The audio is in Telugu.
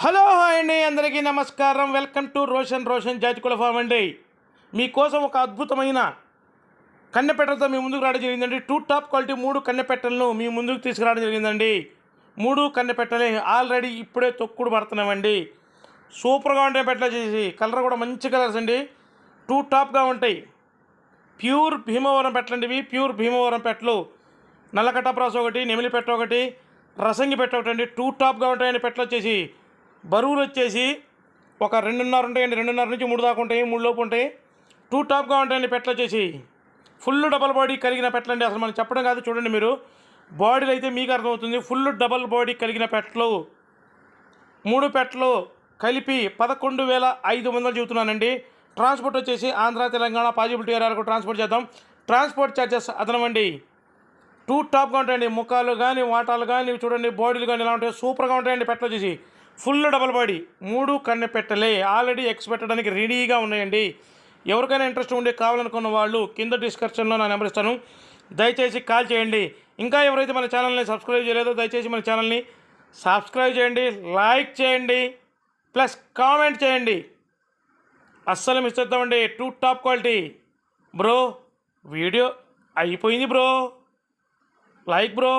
హలో హాయ్ అండి, అందరికీ నమస్కారం. వెల్కమ్ టు రోషన్ జాతికుల ఫార్మ్ అండి. మీకోసం ఒక అద్భుతమైన కన్నెపెట్టలతో మీ ముందుకు రావడం జరిగిందండి. టాప్ క్వాలిటీ 3 కన్నెపెట్టలను మీ ముందుకు తీసుకురావడం జరిగిందండి. 3 కన్నెపెట్టలే ఆల్రెడీ ఇప్పుడే తొక్కుడు పడుతున్నామండి. సూపర్గా ఉంటాయి పెట్టలు చేసి, కలర్ కూడా మంచి కలర్స్ అండి. టాప్గా ఉంటాయి. ప్యూర్ భీమవరం పెట్టలండి ఇవి. ప్యూర్ భీమవరం పెట్టలు. నల్లకట్టప్రాస ఒకటి, నెమిలి పెట్ట ఒకటి, రసంగి పెట్ట ఒకటి అండి. టాప్గా ఉంటాయండి పెట్టలు వచ్చేసి. బరువులు వచ్చేసి ఒక 2.5 ఉంటాయండి. 2.5 నుంచి 3 దాకా ఉంటాయి. 3 లోపు ఉంటాయి. టాప్గా ఉంటాయండి పెట్టలు వచ్చేసి. ఫుల్ డబల్ బాడీ కలిగిన పెట్టలండి. అసలు మనం చెప్పడం కాదు, చూడండి మీరు. బాడీలు అయితే మీకు అర్థమవుతుంది. ఫుల్ డబల్ బాడీ కలిగిన పెట్టలు 3 పెట్టలు కలిపి 11,500 చెబుతున్నానండి. ట్రాన్స్పోర్ట్ వచ్చేసి ఆంధ్ర, తెలంగాణ పాజిబిలిటీ ఏరియాలకు ట్రాన్స్పోర్ట్ చేద్దాం. ట్రాన్స్పోర్ట్ ఛార్జెస్ అదనమండి. టాప్గా ఉంటాయండి. ముఖాలు కానీ, వాటాలు కానీ, చూడండి బాడీలు కానీ ఎలా ఉంటాయి, సూపర్గా ఉంటాయండి పెట్టలు వచ్చేసి. ఫుల్ డబల్ బాడీ 3 కన్నె పెట్టలే ఆల్రెడీ ఎక్స్ పెట్టడానికి రెడీగా ఉన్నాయండి. ఎవరికైనా ఇంట్రెస్ట్ ఉండి కావాలనుకున్న వాళ్ళు కింద డిస్క్రిప్షన్లో నా నెంబర్ ఇస్తాను, దయచేసి కాల్ చేయండి. ఇంకా ఎవరైతే మన ఛానల్ని సబ్స్క్రైబ్ చేయలేదో దయచేసి మన ఛానల్ని సబ్స్క్రైబ్ చేయండి, లైక్ చేయండి, ప్లస్ కామెంట్ చేయండి. అస్సలు మిస్ చేద్దామండి. Top quality bro. వీడియో అయిపోయింది బ్రో. Like bro.